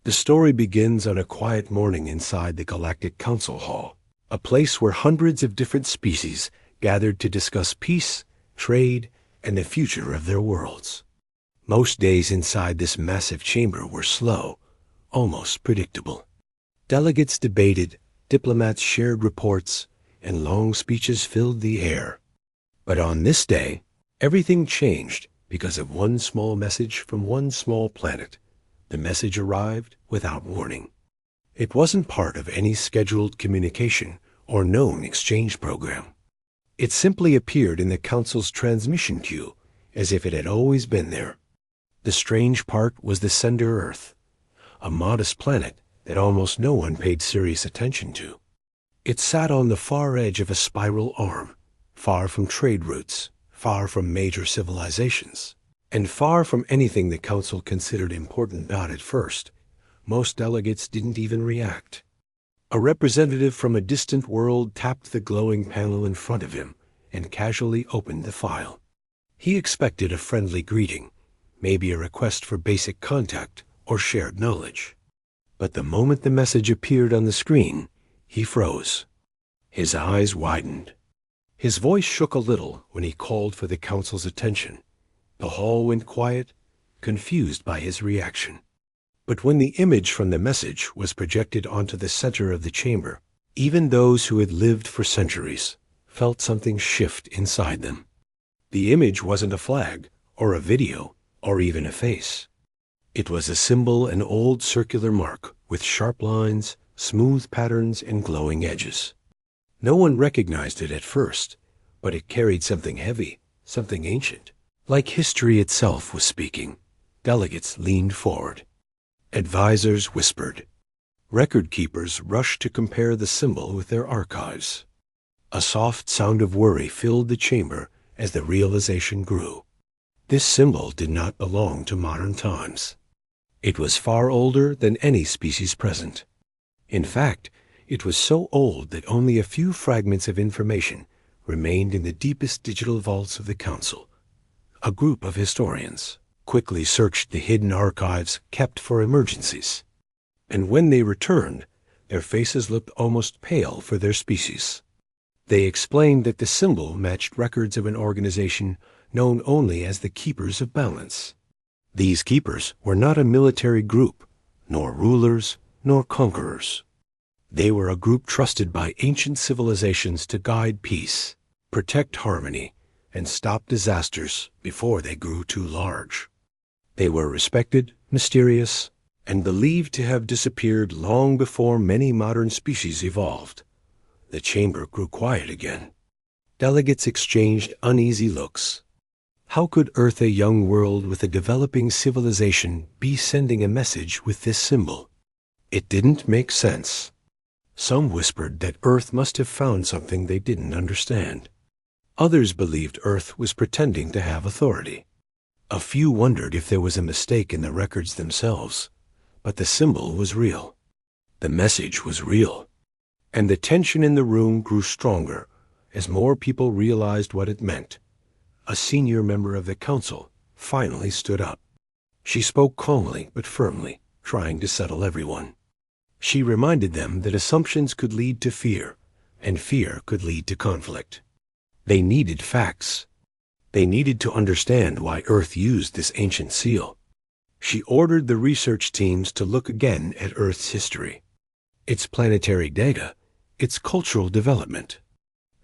The story begins on a quiet morning inside the Galactic Council Hall, a place where hundreds of different species gathered to discuss peace, trade, and the future of their worlds. Most days inside this massive chamber were slow, almost predictable. Delegates debated, diplomats shared reports, and long speeches filled the air. But on this day, everything changed because of one small message from one small planet. The message arrived without warning. It wasn't part of any scheduled communication or known exchange program. It simply appeared in the Council's transmission queue as if it had always been there. The strange part was the sender Earth, a modest planet that almost no one paid serious attention to. It sat on the far edge of a spiral arm, far from trade routes, far from major civilizations, and far from anything the Council considered important. Not at first. Most delegates didn't even react. A representative from a distant world tapped the glowing panel in front of him and casually opened the file. He expected a friendly greeting, maybe a request for basic contact or shared knowledge. But the moment the message appeared on the screen, he froze. His eyes widened. His voice shook a little when he called for the Council's attention. The hall went quiet, confused by his reaction. But when the image from the message was projected onto the center of the chamber, even those who had lived for centuries felt something shift inside them. The image wasn't a flag, or a video, or even a face. It was a symbol, an old circular mark with sharp lines, smooth patterns, and glowing edges. No one recognized it at first, but it carried something heavy, something ancient. Like history itself was speaking. Delegates leaned forward. Advisors whispered. Record keepers rushed to compare the symbol with their archives. A soft sound of worry filled the chamber as the realization grew. This symbol did not belong to modern times. It was far older than any species present. In fact, it was so old that only a few fragments of information remained in the deepest digital vaults of the Council. A group of historians quickly searched the hidden archives kept for emergencies. And when they returned, their faces looked almost pale for their species. They explained that the symbol matched records of an organization known only as the Keepers of Balance. These keepers were not a military group, nor rulers, nor conquerors. They were a group trusted by ancient civilizations to guide peace, protect harmony, and stop disasters before they grew too large. They were respected, mysterious, and believed to have disappeared long before many modern species evolved. The chamber grew quiet again. Delegates exchanged uneasy looks. How could Earth, a young world with a developing civilization, be sending a message with this symbol? It didn't make sense. Some whispered that Earth must have found something they didn't understand. Others believed Earth was pretending to have authority. A few wondered if there was a mistake in the records themselves. But the symbol was real. The message was real. And the tension in the room grew stronger as more people realized what it meant. A senior member of the Council finally stood up. She spoke calmly but firmly, trying to settle everyone. She reminded them that assumptions could lead to fear, and fear could lead to conflict. They needed facts. They needed to understand why Earth used this ancient seal. She ordered the research teams to look again at Earth's history, its planetary data, its cultural development,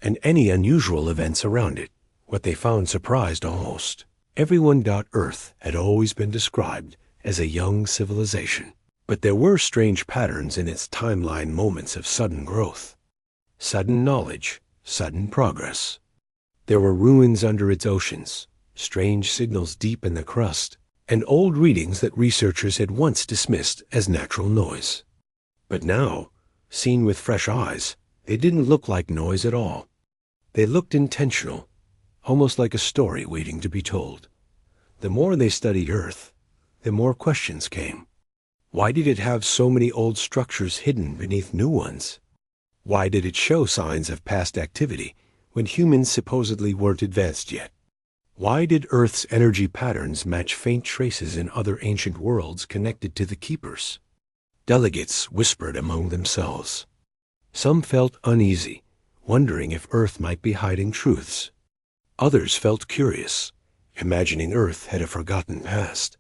and any unusual events around it. What they found surprised almost everyone. Earth had always been described as a young civilization, but there were strange patterns in its timeline, moments of sudden growth, sudden knowledge, sudden progress. There were ruins under its oceans, strange signals deep in the crust, and old readings that researchers had once dismissed as natural noise. But now, seen with fresh eyes, they didn't look like noise at all. They looked intentional, almost like a story waiting to be told. The more they studied Earth, the more questions came. Why did it have so many old structures hidden beneath new ones? Why did it show signs of past activity when humans supposedly weren't advanced yet? Why did Earth's energy patterns match faint traces in other ancient worlds connected to the Keepers? Delegates whispered among themselves. Some felt uneasy, wondering if Earth might be hiding truths. Others felt curious, imagining Earth had a forgotten past.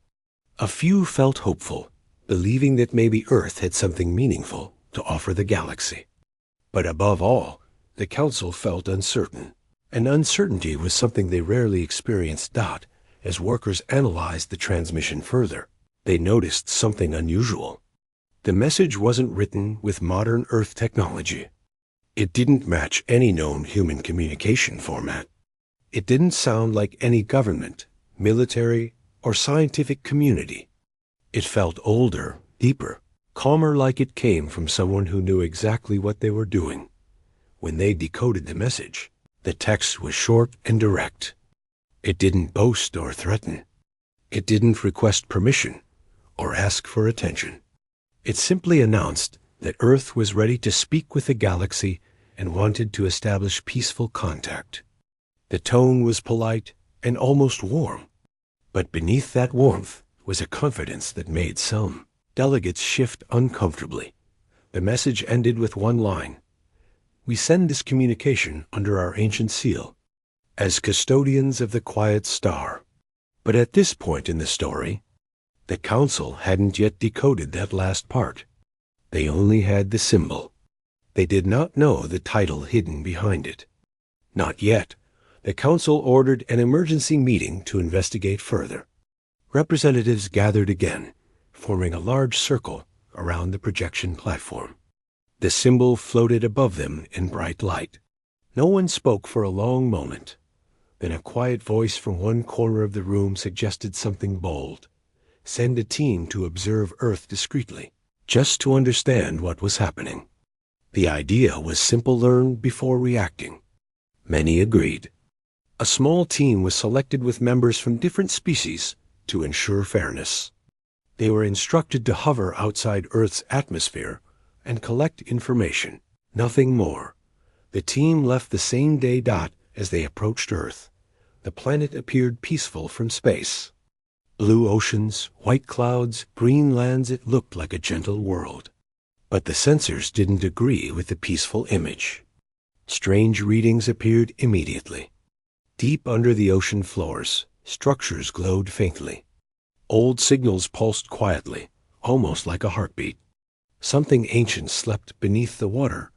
A few felt hopeful, believing that maybe Earth had something meaningful to offer the galaxy. But above all, the Council felt uncertain, and uncertainty was something they rarely experienced. As workers analyzed the transmission further, they noticed something unusual. The message wasn't written with modern Earth technology. It didn't match any known human communication format. It didn't sound like any government, military, or scientific community. It felt older, deeper, calmer, like it came from someone who knew exactly what they were doing. When they decoded the message, the text was short and direct. It didn't boast or threaten. It didn't request permission or ask for attention. It simply announced that Earth was ready to speak with the galaxy and wanted to establish peaceful contact. The tone was polite and almost warm, but beneath that warmth was a confidence that made some delegates shift uncomfortably. The message ended with one line: "We send this communication under our ancient seal, as custodians of the quiet star." But at this point in the story, the Council hadn't yet decoded that last part. They only had the symbol. They did not know the title hidden behind it. Not yet. The Council ordered an emergency meeting to investigate further. Representatives gathered again, forming a large circle around the projection platform. The symbol floated above them in bright light. No one spoke for a long moment. Then a quiet voice from one corner of the room suggested something bold. Send a team to observe Earth discreetly, just to understand what was happening. The idea was simple: learn before reacting. Many agreed. A small team was selected with members from different species to ensure fairness. They were instructed to hover outside Earth's atmosphere and collect information, nothing more. The team left the same day. As they approached Earth, the planet appeared peaceful from space. Blue oceans, white clouds, green lands, it looked like a gentle world. But the sensors didn't agree with the peaceful image. Strange readings appeared immediately. Deep under the ocean floors, structures glowed faintly. Old signals pulsed quietly, almost like a heartbeat. Something ancient slept beneath the water.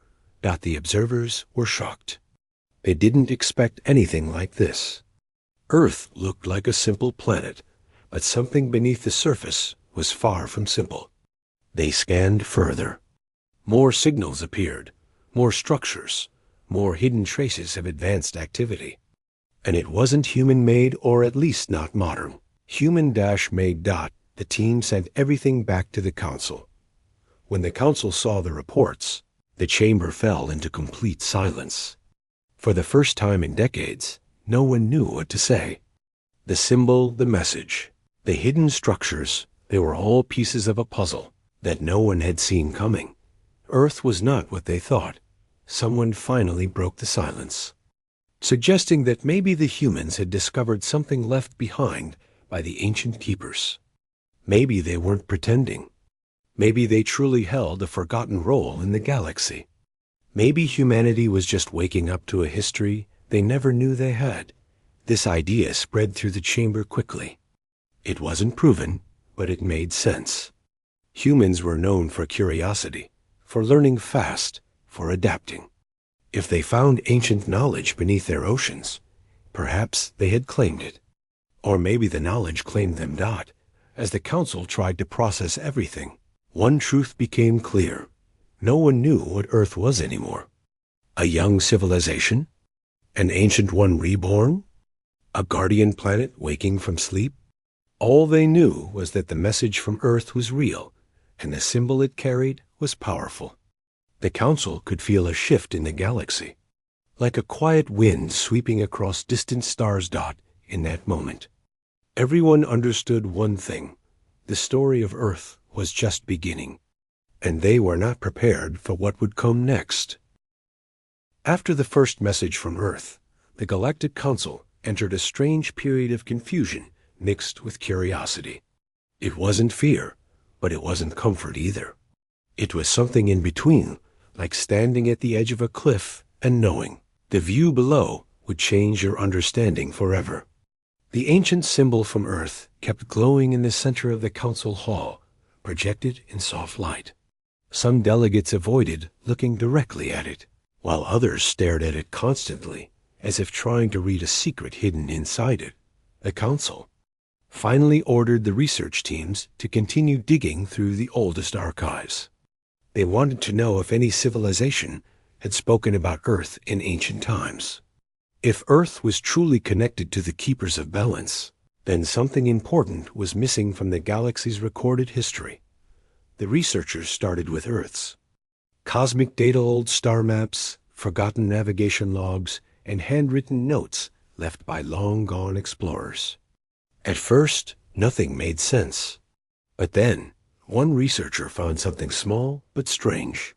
The observers were shocked. They didn't expect anything like this. Earth looked like a simple planet, but something beneath the surface was far from simple. They scanned further. More signals appeared, more structures, more hidden traces of advanced activity. And it wasn't human-made, or at least not modern. Human-made. The team sent everything back to the Council. When the Council saw the reports, the chamber fell into complete silence. For the first time in decades, no one knew what to say. The symbol, the message, the hidden structures, they were all pieces of a puzzle that no one had seen coming. Earth was not what they thought. Someone finally broke the silence, suggesting that maybe the humans had discovered something left behind by the ancient keepers. Maybe they weren't pretending. Maybe they truly held a forgotten role in the galaxy. Maybe humanity was just waking up to a history they never knew they had. This idea spread through the chamber quickly. It wasn't proven, but it made sense. Humans were known for curiosity, for learning fast, for adapting. If they found ancient knowledge beneath their oceans, perhaps they had claimed it. Or maybe the knowledge claimed them. As the Council tried to process everything, one truth became clear. No one knew what Earth was anymore. A young civilization? An ancient one reborn? A guardian planet waking from sleep? All they knew was that the message from Earth was real, and the symbol it carried was powerful. The Council could feel a shift in the galaxy, like a quiet wind sweeping across distant stars. In that moment, everyone understood one thing: the story of Earth was just beginning, and they were not prepared for what would come next. After the first message from Earth, the Galactic Council entered a strange period of confusion mixed with curiosity. It wasn't fear, but it wasn't comfort either. It was something in between, like standing at the edge of a cliff and knowing the view below would change your understanding forever. The ancient symbol from Earth kept glowing in the center of the council hall, projected in soft light. Some delegates avoided looking directly at it, while others stared at it constantly, as if trying to read a secret hidden inside it. The council finally ordered the research teams to continue digging through the oldest archives. They wanted to know if any civilization had spoken about Earth in ancient times. If Earth was truly connected to the keepers of balance, then something important was missing from the galaxy's recorded history. The researchers started with Earth's cosmic data, old star maps, forgotten navigation logs, and handwritten notes left by long-gone explorers. At first, nothing made sense. But then, one researcher found something small but strange.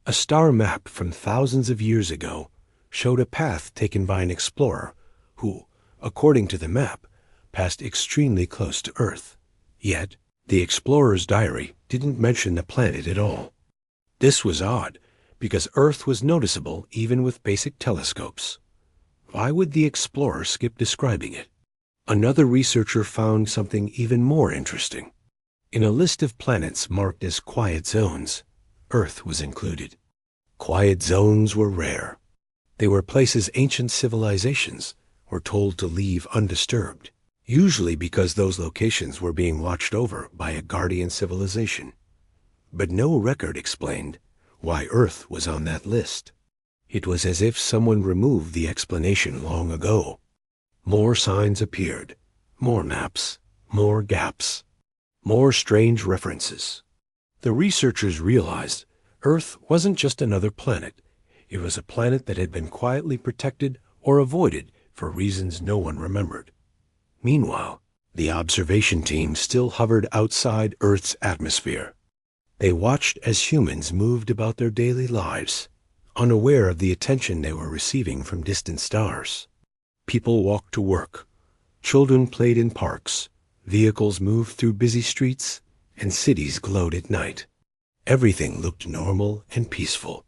A star map from thousands of years ago showed a path taken by an explorer who, according to the map, passed extremely close to Earth. Yet, the explorer's diary didn't mention the planet at all. This was odd, because Earth was noticeable even with basic telescopes. Why would the explorer skip describing it? Another researcher found something even more interesting. In a list of planets marked as quiet zones, Earth was included. Quiet zones were rare. They were places ancient civilizations were told to leave undisturbed, usually because those locations were being watched over by a guardian civilization. But no record explained why Earth was on that list. It was as if someone removed the explanation long ago. More signs appeared, more maps, more gaps, more strange references. The researchers realized Earth wasn't just another planet. It was a planet that had been quietly protected or avoided for reasons no one remembered. Meanwhile, the observation team still hovered outside Earth's atmosphere. They watched as humans moved about their daily lives, unaware of the attention they were receiving from distant stars. People walked to work, children played in parks, vehicles moved through busy streets, and cities glowed at night. Everything looked normal and peaceful.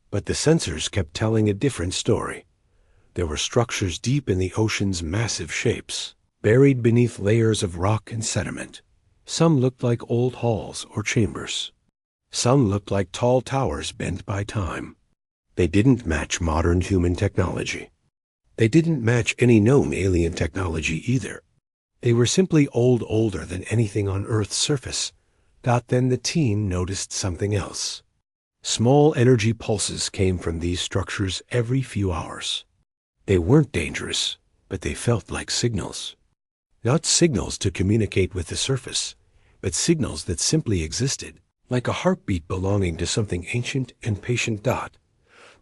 But the sensors kept telling a different story. There were structures deep in the ocean's massive shapes, buried beneath layers of rock and sediment. Some looked like old halls or chambers. Some looked like tall towers bent by time. They didn't match modern human technology. They didn't match any known alien technology either. They were simply older than anything on Earth's surface. Then the team noticed something else. Small energy pulses came from these structures every few hours. They weren't dangerous, but they felt like signals. Not signals to communicate with the surface, but signals that simply existed, like a heartbeat belonging to something ancient and patient.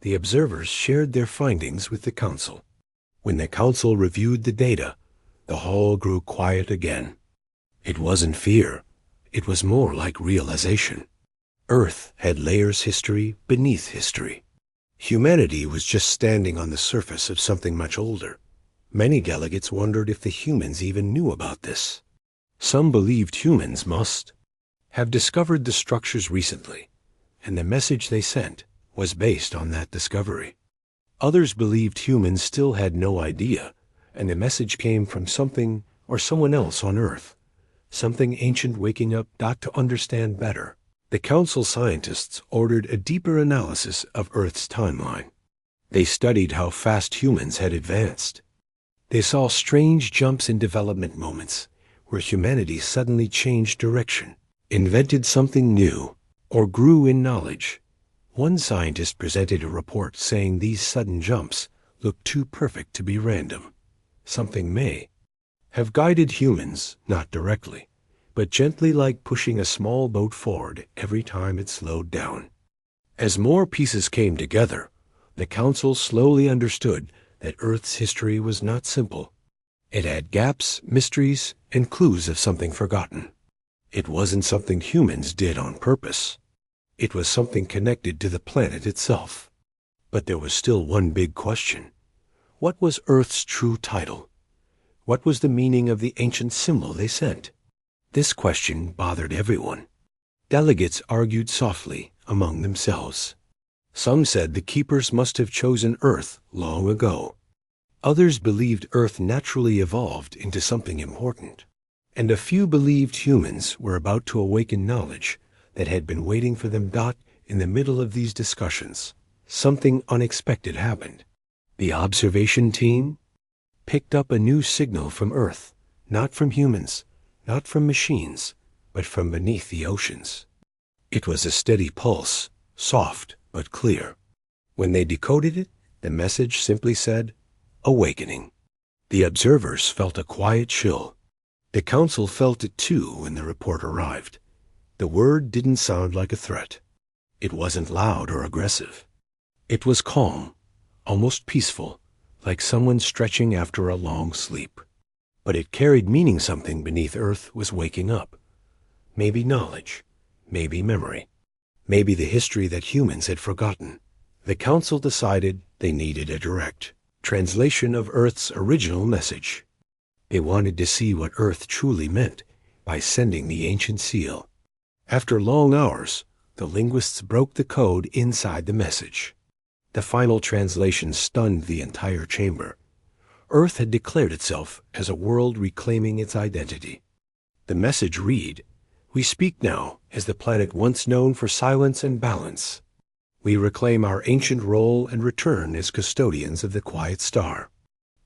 The observers shared their findings with the council. When the council reviewed the data, the hall grew quiet again. It wasn't fear. It was more like realization. Earth had layers history beneath history. Humanity was just standing on the surface of something much older. Many delegates wondered if the humans even knew about this. Some believed humans must have discovered the structures recently, and the message they sent was based on that discovery. Others believed humans still had no idea, and the message came from something or someone else on Earth, something ancient waking up to understand better. The council scientists ordered a deeper analysis of Earth's timeline. They studied how fast humans had advanced. They saw strange jumps in development moments where humanity suddenly changed direction, invented something new, or grew in knowledge. One scientist presented a report saying these sudden jumps looked too perfect to be random. Something may have guided humans, not directly, but gently, like pushing a small boat forward every time it slowed down. As more pieces came together, the council slowly understood that Earth's history was not simple. It had gaps, mysteries, and clues of something forgotten. It wasn't something humans did on purpose. It was something connected to the planet itself. But there was still one big question. What was Earth's true title? What was the meaning of the ancient symbol they sent? This question bothered everyone. Delegates argued softly among themselves. Some said the keepers must have chosen Earth long ago. Others believed Earth naturally evolved into something important. And a few believed humans were about to awaken knowledge that had been waiting for them. In the middle of these discussions, something unexpected happened. The observation team picked up a new signal from Earth, not from humans, not from machines, but from beneath the oceans. It was a steady pulse, soft but clear. When they decoded it, the message simply said, "Awakening." The observers felt a quiet chill. The council felt it too when the report arrived. The word didn't sound like a threat. It wasn't loud or aggressive. It was calm, almost peaceful, like someone stretching after a long sleep. But it carried meaning. Something beneath Earth was waking up. Maybe knowledge, maybe memory, maybe the history that humans had forgotten. The council decided they needed a direct translation of Earth's original message. They wanted to see what Earth truly meant by sending the ancient seal. After long hours, the linguists broke the code inside the message. The final translation stunned the entire chamber. Earth had declared itself as a world reclaiming its identity. The message read, "We speak now as the planet once known for silence and balance. We reclaim our ancient role and return as custodians of the quiet star."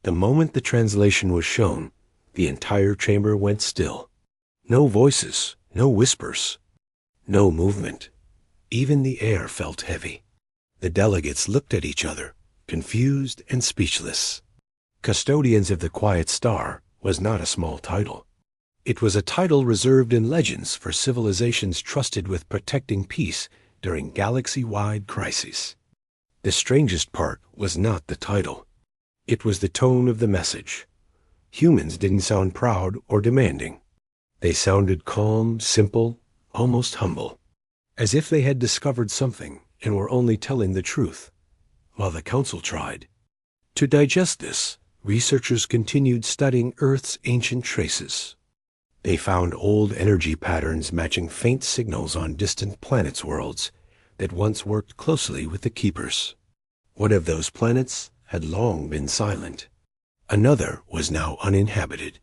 The moment the translation was shown, the entire chamber went still. No voices, no whispers, no movement. Even the air felt heavy. The delegates looked at each other, confused and speechless. Custodians of the Quiet Star was not a small title. It was a title reserved in legends for civilizations trusted with protecting peace during galaxy-wide crises. The strangest part was not the title. It was the tone of the message. Humans didn't sound proud or demanding. They sounded calm, simple, almost humble, as if they had discovered something and were only telling the truth, while the council tried. To digest this, researchers continued studying Earth's ancient traces. They found old energy patterns matching faint signals on distant planets' worlds that once worked closely with the keepers. One of those planets had long been silent. Another was now uninhabited,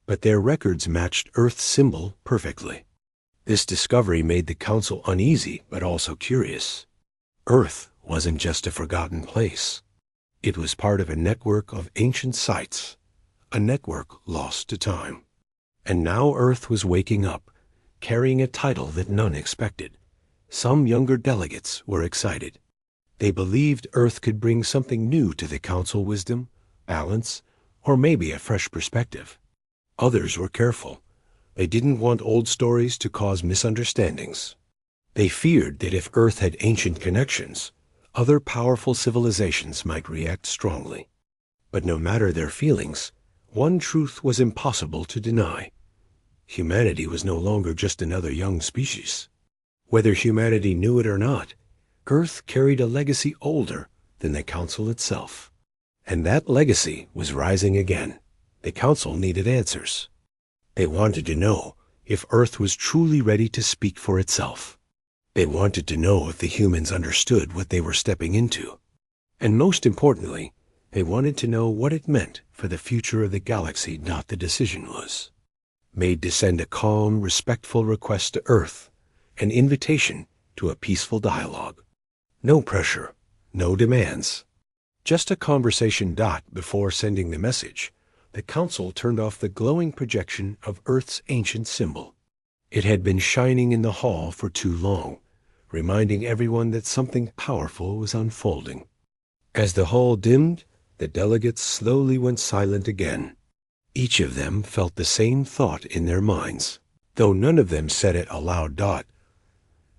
but their records matched Earth's symbol perfectly. This discovery made the council uneasy but also curious. Earth wasn't just a forgotten place. It was part of a network of ancient sites, a network lost to time. And now Earth was waking up, carrying a title that none expected. Some younger delegates were excited. They believed Earth could bring something new to the council: wisdom, balance, or maybe a fresh perspective. Others were careful. They didn't want old stories to cause misunderstandings. They feared that if Earth had ancient connections, other powerful civilizations might react strongly. But no matter their feelings, one truth was impossible to deny. Humanity was no longer just another young species. Whether humanity knew it or not, Earth carried a legacy older than the Council itself. And that legacy was rising again. The Council needed answers. They wanted to know if Earth was truly ready to speak for itself. They wanted to know if the humans understood what they were stepping into. And most importantly, they wanted to know what it meant for the future of the galaxy. Not the decision was made to send a calm, respectful request to Earth, an invitation to a peaceful dialogue. No pressure, no demands. Just a conversation. Before sending the message, the Council turned off the glowing projection of Earth's ancient symbol. It had been shining in the hall for too long, reminding everyone that something powerful was unfolding. As the hall dimmed, the delegates slowly went silent again. Each of them felt the same thought in their minds, though none of them said it aloud.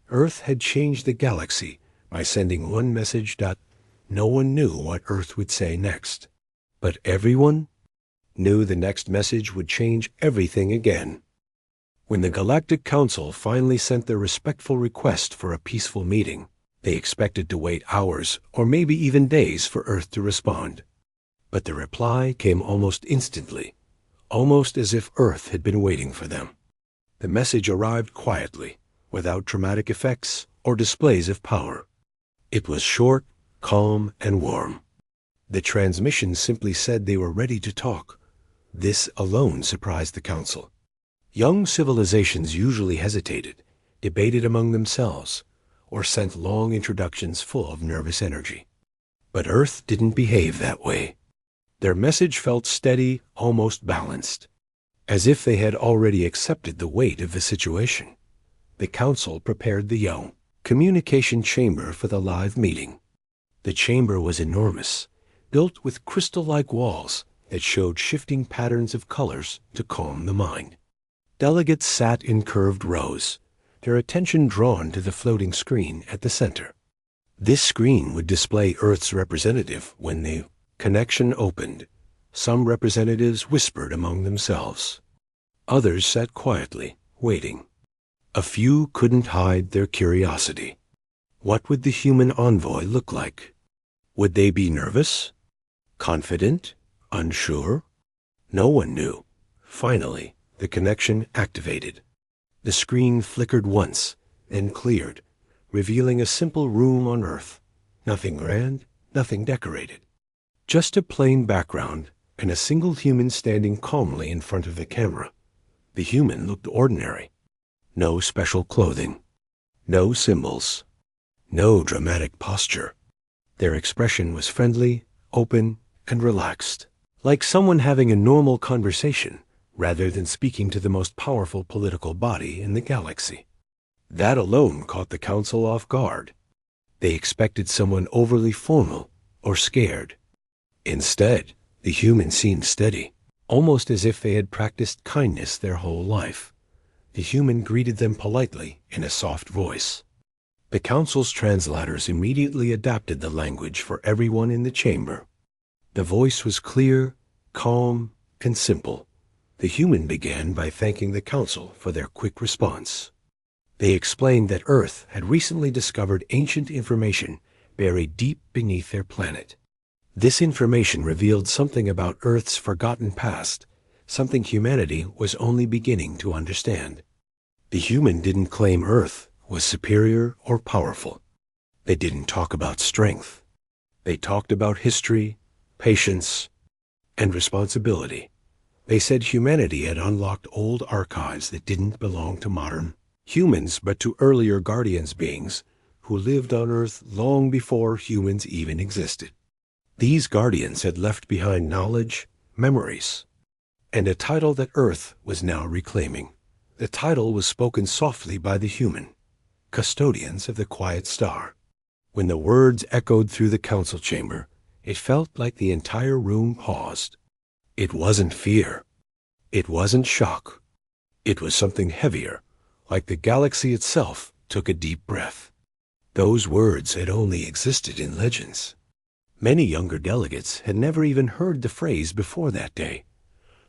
Earth had changed the galaxy by sending one message. No one knew what Earth would say next, but everyone knew the next message would change everything again. When the Galactic Council finally sent their respectful request for a peaceful meeting, they expected to wait hours or maybe even days for Earth to respond. But the reply came almost instantly, almost as if Earth had been waiting for them. The message arrived quietly, without dramatic effects or displays of power. It was short, calm, and warm. The transmission simply said they were ready to talk. This alone surprised the council. Young civilizations usually hesitated, debated among themselves, or sent long introductions full of nervous energy. But Earth didn't behave that way. Their message felt steady, almost balanced, as if they had already accepted the weight of the situation. The council prepared the young communication chamber for the live meeting. The chamber was enormous, built with crystal-like walls that showed shifting patterns of colors to calm the mind. Delegates sat in curved rows, their attention drawn to the floating screen at the center. This screen would display Earth's representative when the connection opened. Some representatives whispered among themselves. Others sat quietly, waiting. A few couldn't hide their curiosity. What would the human envoy look like? Would they be nervous? Confident? Unsure? No one knew. Finally, the connection activated. The screen flickered once, then cleared, revealing a simple room on Earth. Nothing grand, nothing decorated. Just a plain background and a single human standing calmly in front of the camera. The human looked ordinary. No special clothing. No symbols. No dramatic posture. Their expression was friendly, open, and relaxed, like someone having a normal conversation rather than speaking to the most powerful political body in the galaxy. That alone caught the council off guard. They expected someone overly formal or scared. Instead, the human seemed steady, almost as if they had practiced kindness their whole life. The human greeted them politely in a soft voice. The council's translators immediately adapted the language for everyone in the chamber. The voice was clear, calm, and simple. The human began by thanking the council for their quick response. They explained that Earth had recently discovered ancient information buried deep beneath their planet. This information revealed something about Earth's forgotten past, something humanity was only beginning to understand. The human didn't claim Earth was superior or powerful. They didn't talk about strength. They talked about history, patience, and responsibility. They said humanity had unlocked old archives that didn't belong to modern humans, but to earlier guardians beings who lived on Earth long before humans even existed. These guardians had left behind knowledge, memories, and a title that Earth was now reclaiming. The title was spoken softly by the human, custodians of the quiet star. When the words echoed through the council chamber, it felt like the entire room paused. It wasn't fear. It wasn't shock. It was something heavier, like the galaxy itself took a deep breath. Those words had only existed in legends. Many younger delegates had never even heard the phrase before that day.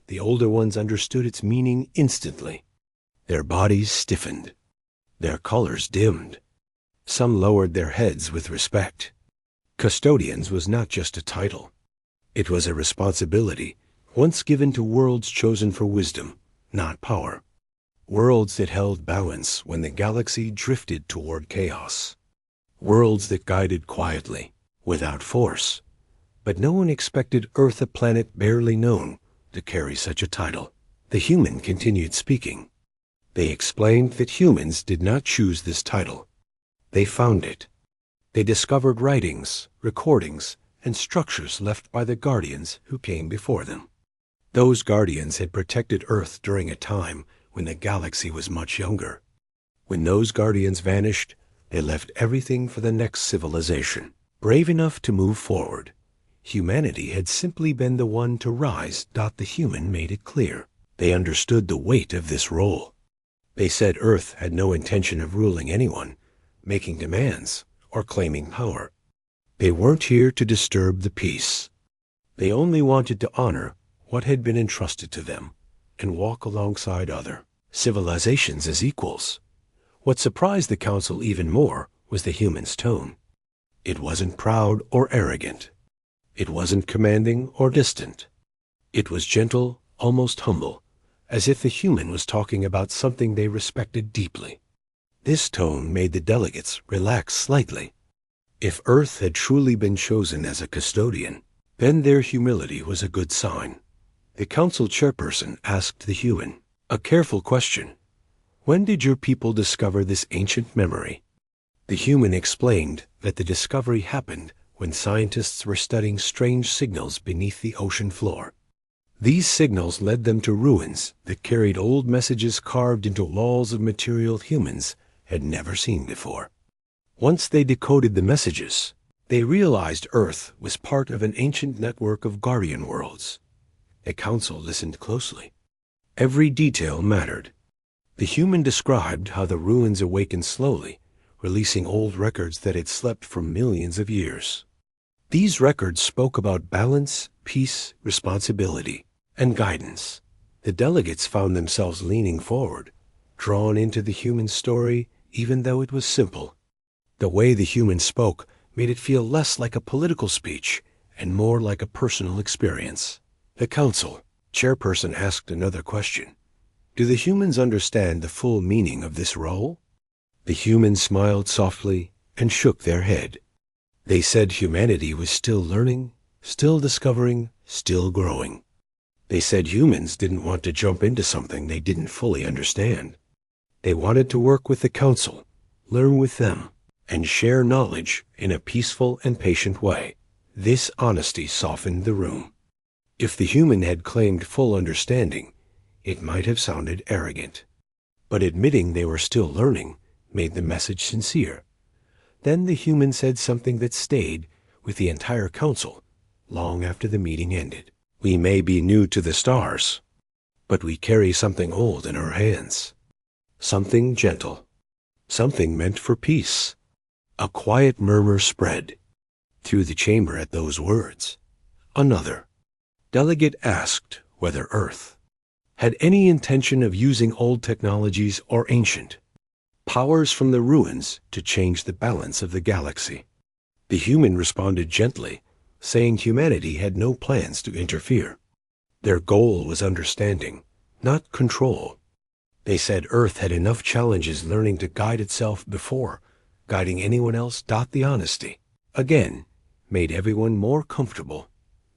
The older ones understood its meaning instantly. Their bodies stiffened. Their colors dimmed. Some lowered their heads with respect. Custodians was not just a title. It was a responsibility once given to worlds chosen for wisdom, not power. Worlds that held balance when the galaxy drifted toward chaos. Worlds that guided quietly, without force. But no one expected Earth, a planet barely known, to carry such a title. The human continued speaking. They explained that humans did not choose this title. They found it. They discovered writings, recordings, and structures left by the guardians who came before them. Those guardians had protected Earth during a time when the galaxy was much younger. When those guardians vanished, they left everything for the next civilization, brave enough to move forward. Humanity had simply been the one to rise. The human made it clear. They understood the weight of this role. They said Earth had no intention of ruling anyone, making demands, or claiming power. They weren't here to disturb the peace. They only wanted to honor what had been entrusted to them and walk alongside other civilizations as equals. What surprised the council even more was the human's tone. It wasn't proud or arrogant. It wasn't commanding or distant. It was gentle, almost humble, as if the human was talking about something they respected deeply. This tone made the delegates relax slightly. If Earth had truly been chosen as a custodian, then their humility was a good sign. The council chairperson asked the human a careful question. When did your people discover this ancient memory? The human explained that the discovery happened when scientists were studying strange signals beneath the ocean floor. These signals led them to ruins that carried old messages carved into walls of material humans had never seen before. Once they decoded the messages, they realized Earth was part of an ancient network of guardian worlds. The council listened closely. Every detail mattered. The human described how the ruins awakened slowly, releasing old records that had slept for millions of years. These records spoke about balance, peace, responsibility, and guidance. The delegates found themselves leaning forward, drawn into the human story, even though it was simple. The way the human spoke made it feel less like a political speech and more like a personal experience. The council chairperson asked another question. Do the humans understand the full meaning of this role? The humans smiled softly and shook their head. They said humanity was still learning, still discovering, still growing. They said humans didn't want to jump into something they didn't fully understand. They wanted to work with the council, learn with them, and share knowledge in a peaceful and patient way. This honesty softened the room. If the human had claimed full understanding, it might have sounded arrogant. But admitting they were still learning made the message sincere. Then the human said something that stayed with the entire council long after the meeting ended. We may be new to the stars, but we carry something old in our hands. Something gentle. Something meant for peace. A quiet murmur spread through the chamber at those words. Another delegate asked whether Earth had any intention of using old technologies or ancient powers from the ruins to change the balance of the galaxy. The human responded gently, saying humanity had no plans to interfere. Their goal was understanding, not control. They said Earth had enough challenges learning to guide itself before guiding anyone else. The honesty again made everyone more comfortable.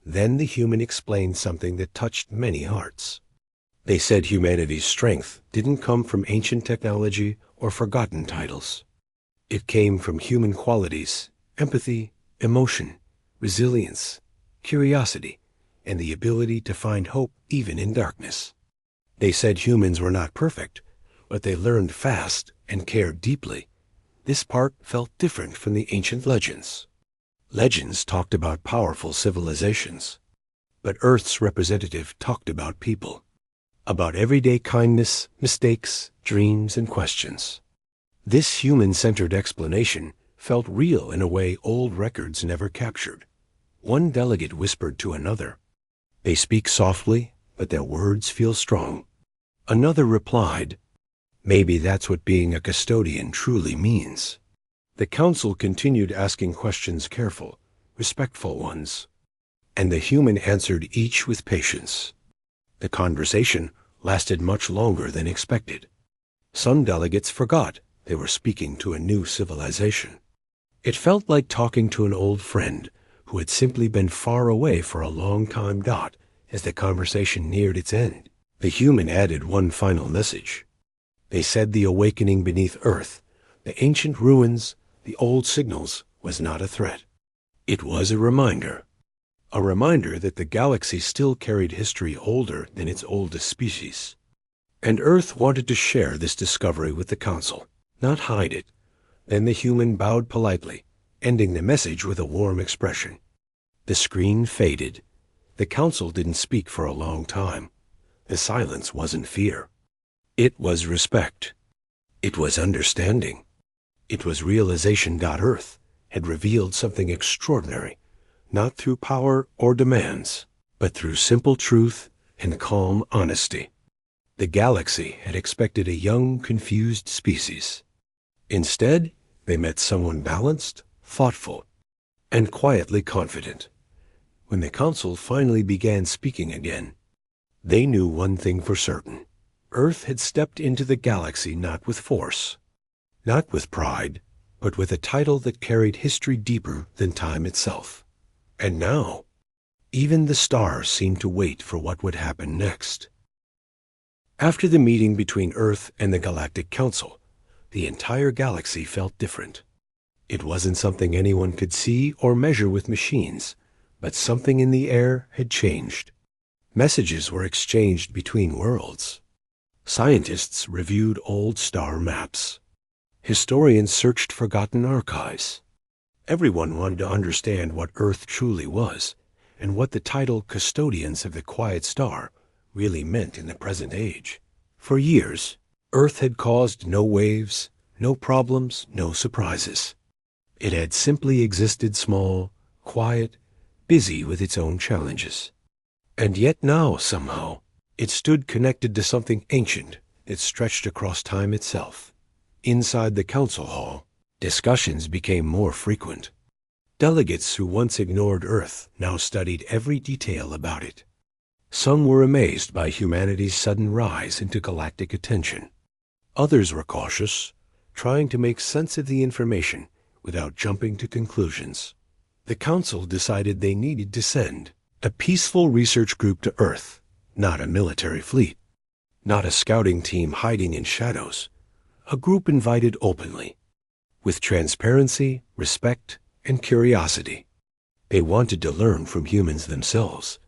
Then the human explained something that touched many hearts. They said humanity's strength didn't come from ancient technology or forgotten titles. It came from human qualities, empathy, emotion, resilience, curiosity, and the ability to find hope even in darkness. They said humans were not perfect, but they learned fast and cared deeply. This part felt different from the ancient legends. Legends talked about powerful civilizations, but Earth's representative talked about people, about everyday kindness, mistakes, dreams, and questions. This human-centered explanation felt real in a way old records never captured. One delegate whispered to another, "They speak softly, but their words feel strong." Another replied, "Maybe that's what being a custodian truly means." The council continued asking questions, careful, respectful ones, and the human answered each with patience. The conversation lasted much longer than expected. Some delegates forgot they were speaking to a new civilization. It felt like talking to an old friend who had simply been far away for a long time. As the conversation neared its end, the human added one final message. They said the awakening beneath Earth, the ancient ruins, the old signals, was not a threat. It was a reminder that the galaxy still carried history older than its oldest species. And Earth wanted to share this discovery with the council, not hide it. Then the human bowed politely, ending the message with a warm expression. The screen faded. The council didn't speak for a long time. The silence wasn't fear. It was respect. It was understanding. It was realization. Earth had revealed something extraordinary, not through power or demands, but through simple truth and calm honesty. The galaxy had expected a young, confused species. Instead, they met someone balanced, thoughtful, and quietly confident. When the council finally began speaking again, they knew one thing for certain. Earth had stepped into the galaxy not with force, not with pride, but with a title that carried history deeper than time itself. And now, even the stars seemed to wait for what would happen next. After the meeting between Earth and the Galactic Council, the entire galaxy felt different. It wasn't something anyone could see or measure with machines, but something in the air had changed. Messages were exchanged between worlds. Scientists reviewed old star maps. Historians searched forgotten archives. Everyone wanted to understand what Earth truly was, and what the title custodians of the quiet star really meant in the present age. For years, Earth had caused no waves, no problems, no surprises. It had simply existed small, quiet, busy with its own challenges. And yet now, somehow, it stood connected to something ancient that stretched across time itself. Inside the council hall, discussions became more frequent. Delegates who once ignored Earth now studied every detail about it. Some were amazed by humanity's sudden rise into galactic attention. Others were cautious, trying to make sense of the information without jumping to conclusions. The council decided they needed to send a peaceful research group to Earth, not a military fleet, not a scouting team hiding in shadows, a group invited openly, with transparency, respect, and curiosity. They wanted to learn from humans themselves,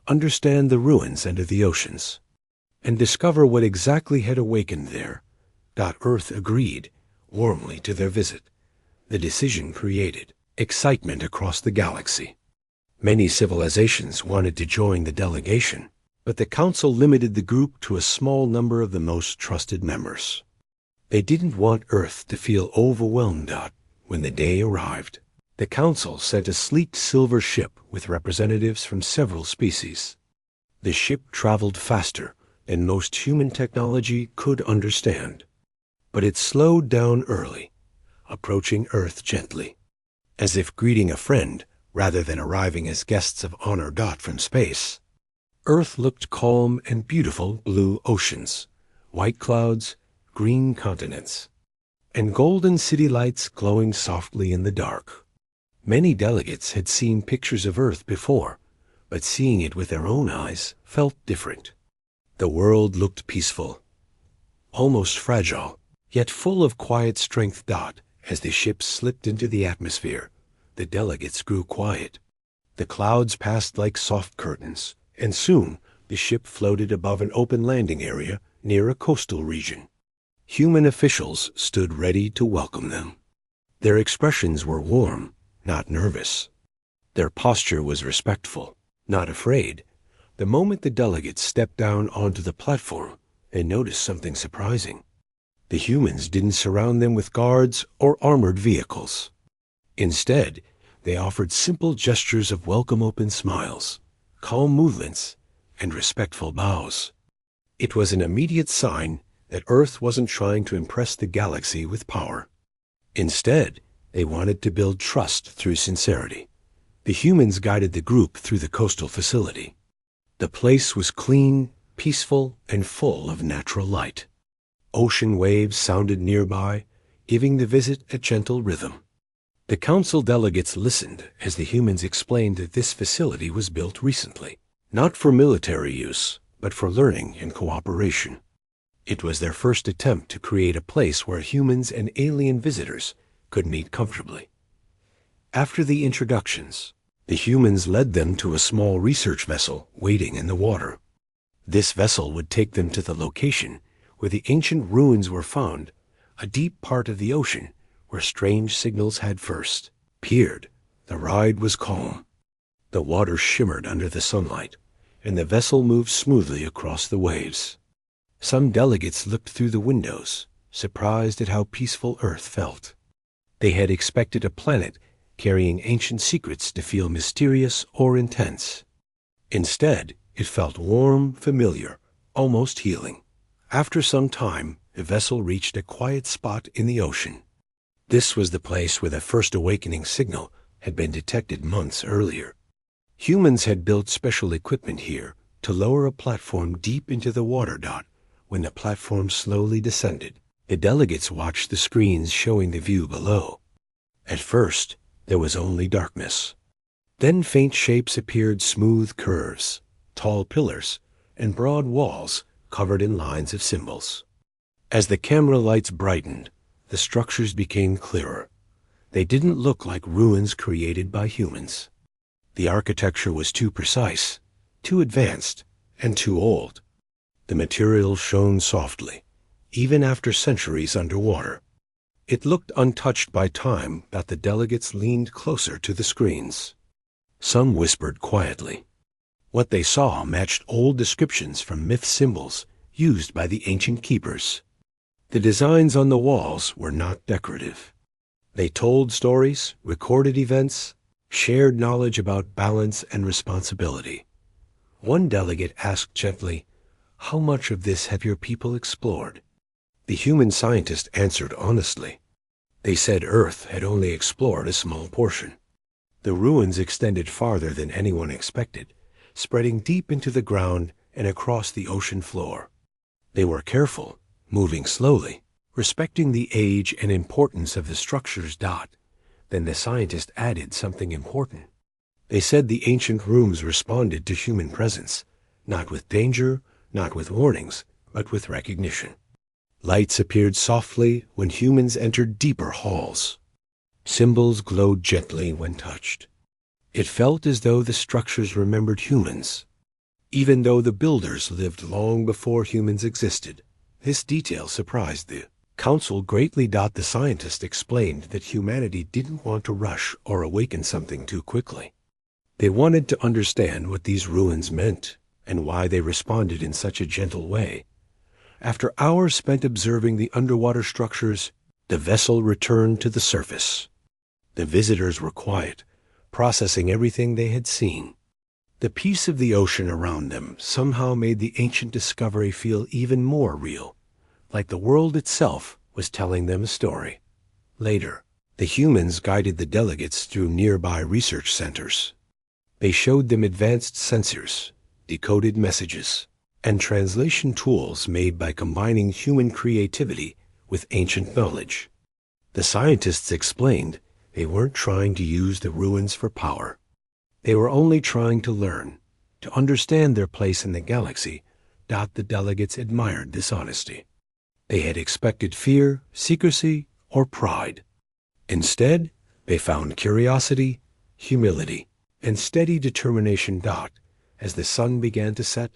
understand the ruins under the oceans, and discover what exactly had awakened there. Earth agreed warmly to their visit. The decision created excitement across the galaxy. Many civilizations wanted to join the delegation, but the council limited the group to a small number of the most trusted members. They didn't want Earth to feel overwhelmed. When the day arrived, the council sent a sleek silver ship with representatives from several species. The ship traveled faster than most human technology could understand, but it slowed down early, approaching Earth gently, as if greeting a friend rather than arriving as guests of honor. From space, Earth looked calm and beautiful: blue oceans, white clouds, green continents, and golden city lights glowing softly in the dark. Many delegates had seen pictures of Earth before, but seeing it with their own eyes felt different. The world looked peaceful, almost fragile, yet full of quiet strength. As the ship slipped into the atmosphere, the delegates grew quiet. The clouds passed like soft curtains, and soon the ship floated above an open landing area near a coastal region. Human officials stood ready to welcome them. Their expressions were warm, not nervous. Their posture was respectful, not afraid. The moment the delegates stepped down onto the platform, they noticed something surprising. The humans didn't surround them with guards or armored vehicles. Instead, they offered simple gestures of welcome: open smiles, calm movements, and respectful bows. It was an immediate sign that Earth wasn't trying to impress the galaxy with power. Instead, they wanted to build trust through sincerity. The humans guided the group through the coastal facility. The place was clean, peaceful, and full of natural light. Ocean waves sounded nearby, giving the visit a gentle rhythm. The council delegates listened as the humans explained that this facility was built recently, not for military use, but for learning and cooperation. It was their first attempt to create a place where humans and alien visitors could meet comfortably. After the introductions, the humans led them to a small research vessel waiting in the water. This vessel would take them to the location where the ancient ruins were found, a deep part of the ocean where strange signals had first appeared. The ride was calm. The water shimmered under the sunlight, and the vessel moved smoothly across the waves. Some delegates looked through the windows, surprised at how peaceful Earth felt. They had expected a planet carrying ancient secrets to feel mysterious or intense. Instead, it felt warm, familiar, almost healing. After some time, the vessel reached a quiet spot in the ocean. This was the place where the first awakening signal had been detected months earlier. Humans had built special equipment here to lower a platform deep into the water. When the platform slowly descended, The delegates watched the screens showing the view below. At first, there was only darkness. Then faint shapes appeared, smooth curves, tall pillars, and broad walls covered in lines of symbols. As the camera lights brightened, the structures became clearer. They didn't look like ruins created by humans. The architecture was too precise, too advanced, and too old. The material shone softly, even after centuries underwater. It looked untouched by time that the delegates leaned closer to the screens. Some whispered quietly. What they saw matched old descriptions from myth symbols used by the ancient keepers. The designs on the walls were not decorative. They told stories, recorded events, shared knowledge about balance and responsibility. One delegate asked gently, "How much of this have your people explored?" The human scientist answered honestly. They said Earth had only explored a small portion. The ruins extended farther than anyone expected, spreading deep into the ground and across the ocean floor. They were careful, moving slowly, respecting the age and importance of the structures. Then the scientist added something important. They said the ancient rooms responded to human presence, not with danger, not with warnings, but with recognition. Lights appeared softly when humans entered deeper halls. Symbols glowed gently when touched. It felt as though the structures remembered humans. Even though the builders lived long before humans existed, this detail surprised the council greatly. The scientist explained that humanity didn't want to rush or awaken something too quickly. They wanted to understand what these ruins meant and why they responded in such a gentle way. After hours spent observing the underwater structures, the vessel returned to the surface. The visitors were quiet, processing everything they had seen. The peace of the ocean around them somehow made the ancient discovery feel even more real, like the world itself was telling them a story. Later, the humans guided the delegates through nearby research centers. They showed them advanced sensors, decoded messages, and translation tools made by combining human creativity with ancient knowledge. The scientists explained they weren't trying to use the ruins for power. They were only trying to learn, to understand their place in the galaxy. The delegates admired this honesty. They had expected fear, secrecy, or pride. Instead, they found curiosity, humility, and steady determination. As the sun began to set,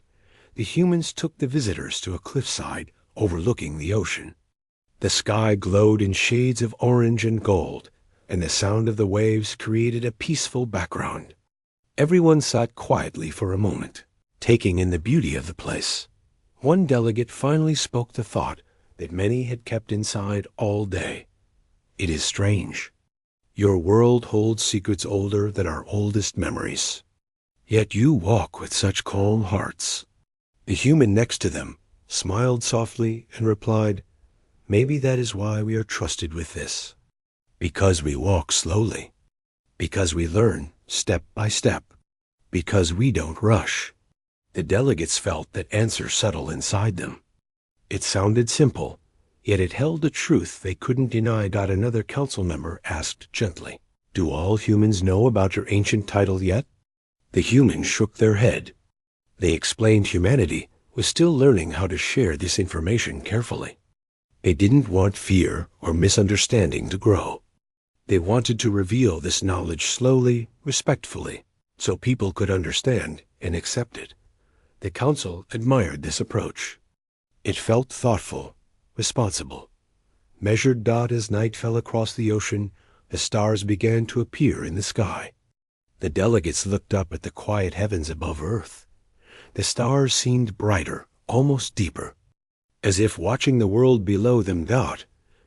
the humans took the visitors to a cliffside overlooking the ocean. The sky glowed in shades of orange and gold, and the sound of the waves created a peaceful background. Everyone sat quietly for a moment, taking in the beauty of the place. One delegate finally spoke the thought that many had kept inside all day. "It is strange. Your world holds secrets older than our oldest memories. Yet you walk with such calm hearts." The human next to them smiled softly and replied, "Maybe that is why we are trusted with this. Because we walk slowly. Because we learn step by step. Because we don't rush." The delegates felt that answer settle inside them. It sounded simple, yet it held a truth they couldn't deny. Another council member asked gently, "Do all humans know about your ancient title yet?" The humans shook their head. They explained humanity was still learning how to share this information carefully. They didn't want fear or misunderstanding to grow. They wanted to reveal this knowledge slowly, respectfully, so people could understand and accept it. The council admired this approach. It felt thoughtful, responsible. Measured. As night fell across the ocean, the stars began to appear in the sky. The delegates looked up at the quiet heavens above Earth. The stars seemed brighter, almost deeper, as if watching the world below them.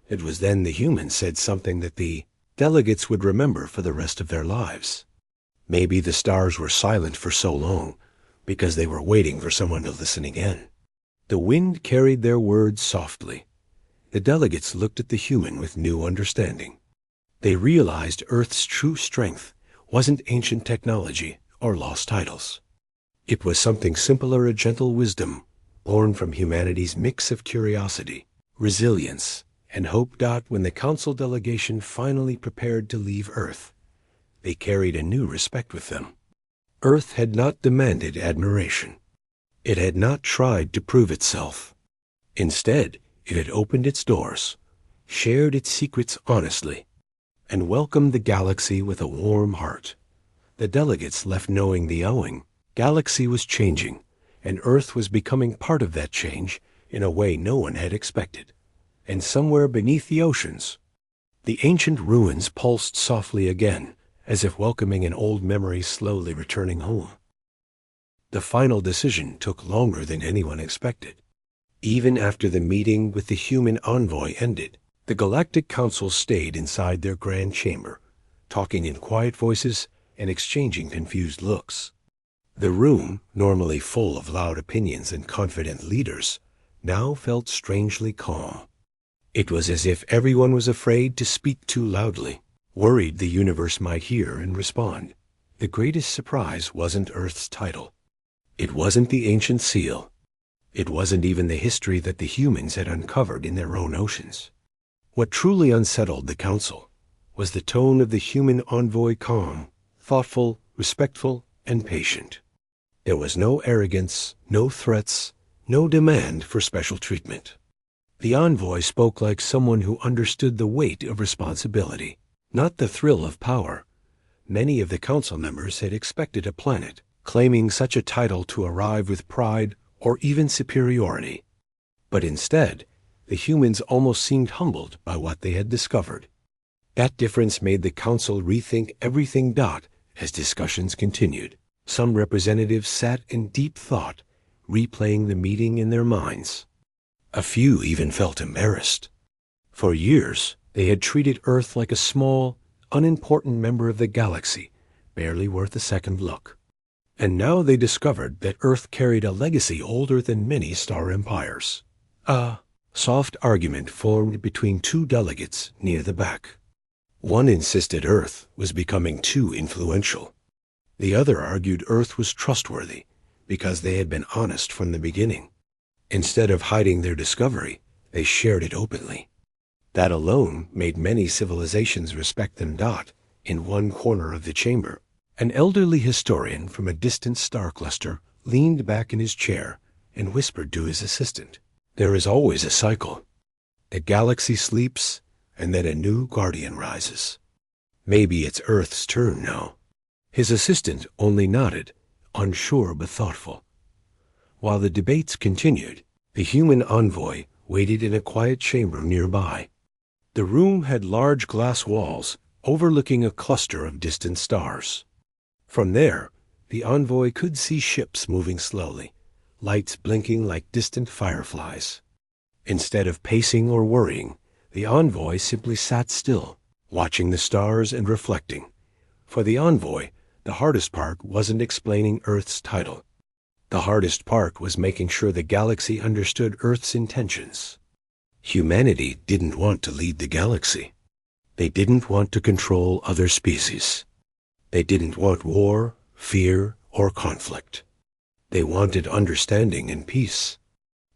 It was then the humans said something that the delegates would remember for the rest of their lives. Maybe the stars were silent for so long because they were waiting for someone to listen again. The wind carried their words softly. The delegates looked at the human with new understanding. They realized Earth's true strength wasn't ancient technology or lost titles. It was something simpler, a gentle wisdom born from humanity's mix of curiosity, resilience, and hope. When the council delegation finally prepared to leave Earth, they carried a new respect with them. Earth had not demanded admiration. It had not tried to prove itself. Instead, it had opened its doors, shared its secrets honestly, and welcomed the galaxy with a warm heart. The delegates left knowing the galaxy was changing, and Earth was becoming part of that change in a way no one had expected. And somewhere beneath the oceans, the ancient ruins pulsed softly again, as if welcoming an old memory slowly returning home. The final decision took longer than anyone expected. Even after the meeting with the human envoy ended, the Galactic Council stayed inside their grand chamber, talking in quiet voices and exchanging confused looks. The room, normally full of loud opinions and confident leaders, now felt strangely calm. It was as if everyone was afraid to speak too loudly, worried the universe might hear and respond. The greatest surprise wasn't Earth's title. It wasn't the ancient seal. It wasn't even the history that the humans had uncovered in their own oceans. What truly unsettled the council was the tone of the human envoy: calm, thoughtful, respectful, and patient. There was no arrogance, no threats, no demand for special treatment. The envoy spoke like someone who understood the weight of responsibility, not the thrill of power. Many of the council members had expected a planet claiming such a title to arrive with pride or even superiority. But instead, the humans almost seemed humbled by what they had discovered. That difference made the council rethink everything. As discussions continued, some representatives sat in deep thought, replaying the meeting in their minds. A few even felt embarrassed. For years, they had treated Earth like a small, unimportant member of the galaxy, barely worth a second look. And now they discovered that Earth carried a legacy older than many star empires. A soft argument formed between two delegates near the back. One insisted Earth was becoming too influential. The other argued Earth was trustworthy because they had been honest from the beginning. Instead of hiding their discovery, they shared it openly. That alone made many civilizations respect them. In one corner of the chamber, an elderly historian from a distant star cluster leaned back in his chair and whispered to his assistant, "There is always a cycle. The galaxy sleeps, and then a new guardian rises. Maybe it's Earth's turn now." His assistant only nodded, unsure but thoughtful. While the debates continued, the human envoy waited in a quiet chamber nearby. The room had large glass walls overlooking a cluster of distant stars. From there, the envoy could see ships moving slowly, lights blinking like distant fireflies. Instead of pacing or worrying, the envoy simply sat still, watching the stars and reflecting. For the envoy, the hardest part wasn't explaining Earth's title. The hardest part was making sure the galaxy understood Earth's intentions. Humanity didn't want to lead the galaxy. They didn't want to control other species. They didn't want war, fear, or conflict. They wanted understanding and peace.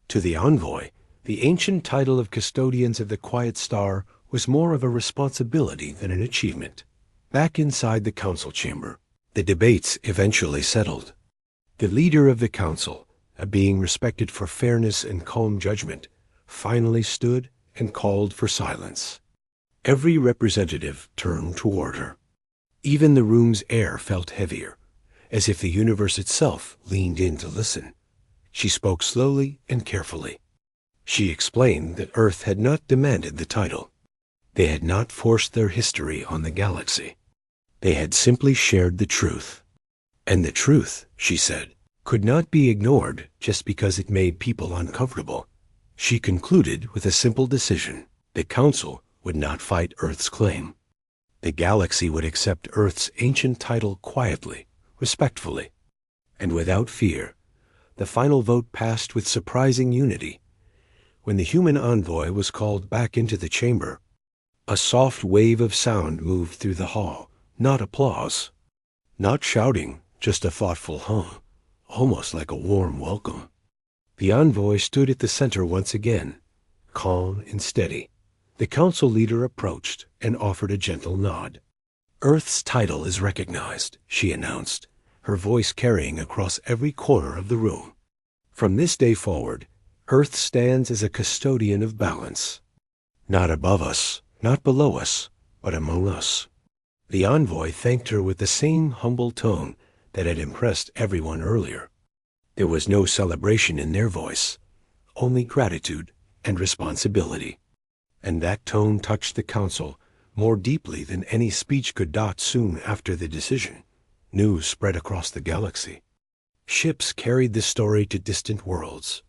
To the envoy, the ancient title of custodians of the quiet star was more of a responsibility than an achievement. Back inside the council chamber, the debates eventually settled. The leader of the council, a being respected for fairness and calm judgment, finally stood and called for silence. Every representative turned toward her. Even the room's air felt heavier, as if the universe itself leaned in to listen. She spoke slowly and carefully. She explained that Earth had not demanded the title. They had not forced their history on the galaxy. They had simply shared the truth. And the truth, she said, could not be ignored just because it made people uncomfortable. She concluded with a simple decision. The council would not fight Earth's claim. The galaxy would accept Earth's ancient title quietly, respectfully, and without fear. The final vote passed with surprising unity. When the human envoy was called back into the chamber, a soft wave of sound moved through the hall, not applause, not shouting, just a thoughtful hum, almost like a warm welcome. The envoy stood at the center once again, calm and steady. The council leader approached and offered a gentle nod. Earth's title is recognized, she announced, her voice carrying across every corner of the room. From this day forward, Earth stands as a custodian of balance. Not above us, not below us, but among us. The envoy thanked her with the same humble tone that had impressed everyone earlier. There was no celebration in their voice, only gratitude and responsibility. And that tone touched the council more deeply than any speech could. Soon after the decision, news spread across the galaxy. Ships carried the story to distant worlds,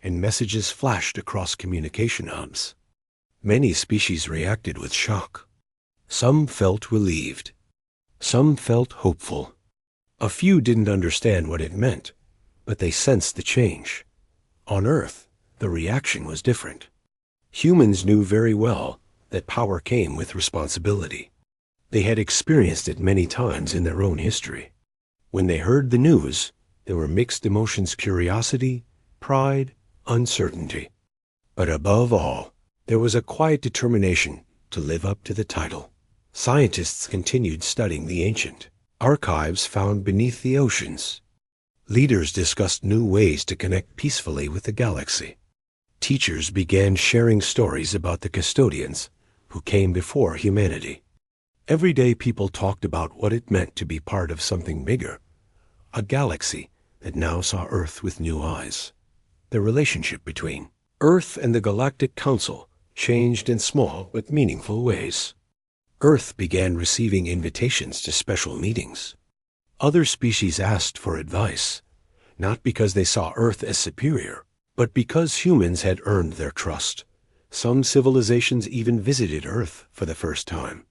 and messages flashed across communication hubs. Many species reacted with shock. Some felt relieved. Some felt hopeful. A few didn't understand what it meant, but they sensed the change. On Earth, the reaction was different. Humans knew very well that power came with responsibility. They had experienced it many times in their own history. When they heard the news, there were mixed emotions: curiosity, pride, uncertainty. But above all, there was a quiet determination to live up to the title. Scientists continued studying the ancient archives found beneath the oceans. Leaders discussed new ways to connect peacefully with the galaxy. Teachers began sharing stories about the custodians who came before humanity. Everyday people talked about what it meant to be part of something bigger, a galaxy that now saw Earth with new eyes. The relationship between Earth and the Galactic Council changed in small but meaningful ways. Earth began receiving invitations to special meetings. Other species asked for advice, not because they saw Earth as superior, but because humans had earned their trust. Some civilizations even visited Earth for the first time.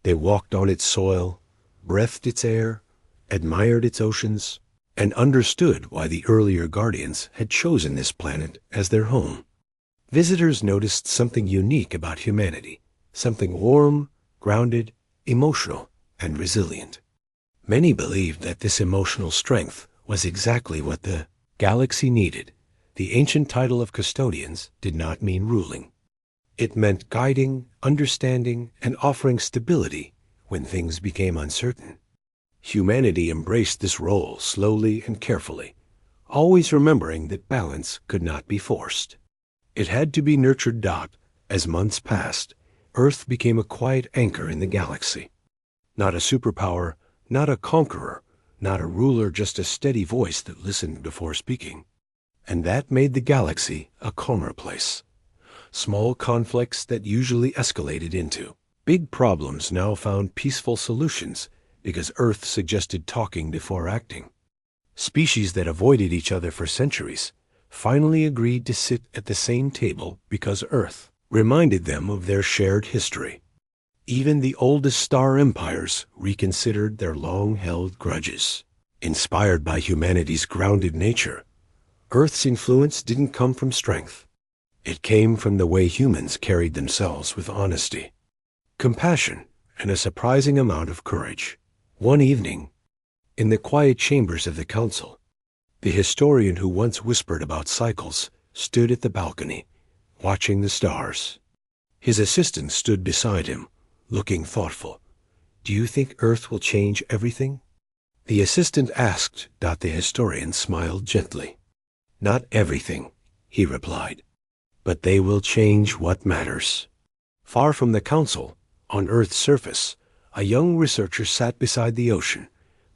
They walked on its soil, breathed its air, admired its oceans, and understood why the earlier guardians had chosen this planet as their home. Visitors noticed something unique about humanity, something warm, grounded, emotional, and resilient. Many believed that this emotional strength was exactly what the galaxy needed. The ancient title of custodians did not mean ruling. It meant guiding, understanding, and offering stability when things became uncertain. Humanity embraced this role slowly and carefully, always remembering that balance could not be forced. It had to be nurtured. As months passed, Earth became a quiet anchor in the galaxy. Not a superpower, not a conqueror, not a ruler, just a steady voice that listened before speaking. And that made the galaxy a calmer place. Small conflicts that usually escalated into big problems now found peaceful solutions because Earth suggested talking before acting. Species that avoided each other for centuries finally agreed to sit at the same table because Earth reminded them of their shared history. Even the oldest star empires reconsidered their long-held grudges. Inspired by humanity's grounded nature, Earth's influence didn't come from strength. It came from the way humans carried themselves with honesty, compassion, and a surprising amount of courage. One evening, in the quiet chambers of the council, the historian who once whispered about cycles stood at the balcony, watching the stars. His assistant stood beside him, looking thoughtful. "Do you think Earth will change everything?" The assistant asked. The historian smiled gently. "Not everything," he replied, "but they will change what matters." Far from the council, on Earth's surface, a young researcher sat beside the ocean,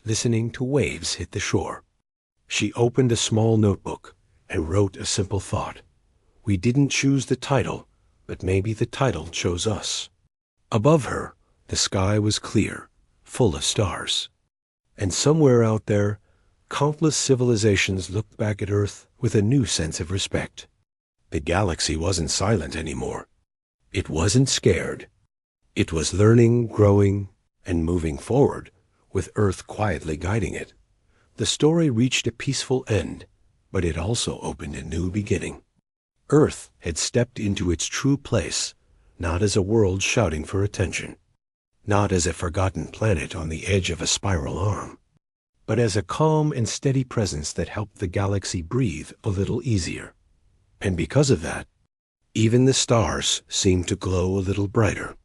listening to waves hit the shore. She opened a small notebook and wrote a simple thought. "We didn't choose the title, but maybe the title chose us." Above her, the sky was clear, full of stars. And somewhere out there, countless civilizations looked back at Earth with a new sense of respect. The galaxy wasn't silent anymore. It wasn't scared. It was learning, growing, and moving forward, with Earth quietly guiding it. The story reached a peaceful end, but it also opened a new beginning. Earth had stepped into its true place, not as a world shouting for attention, not as a forgotten planet on the edge of a spiral arm, but as a calm and steady presence that helped the galaxy breathe a little easier. And because of that, Even the stars seemed to glow a little brighter.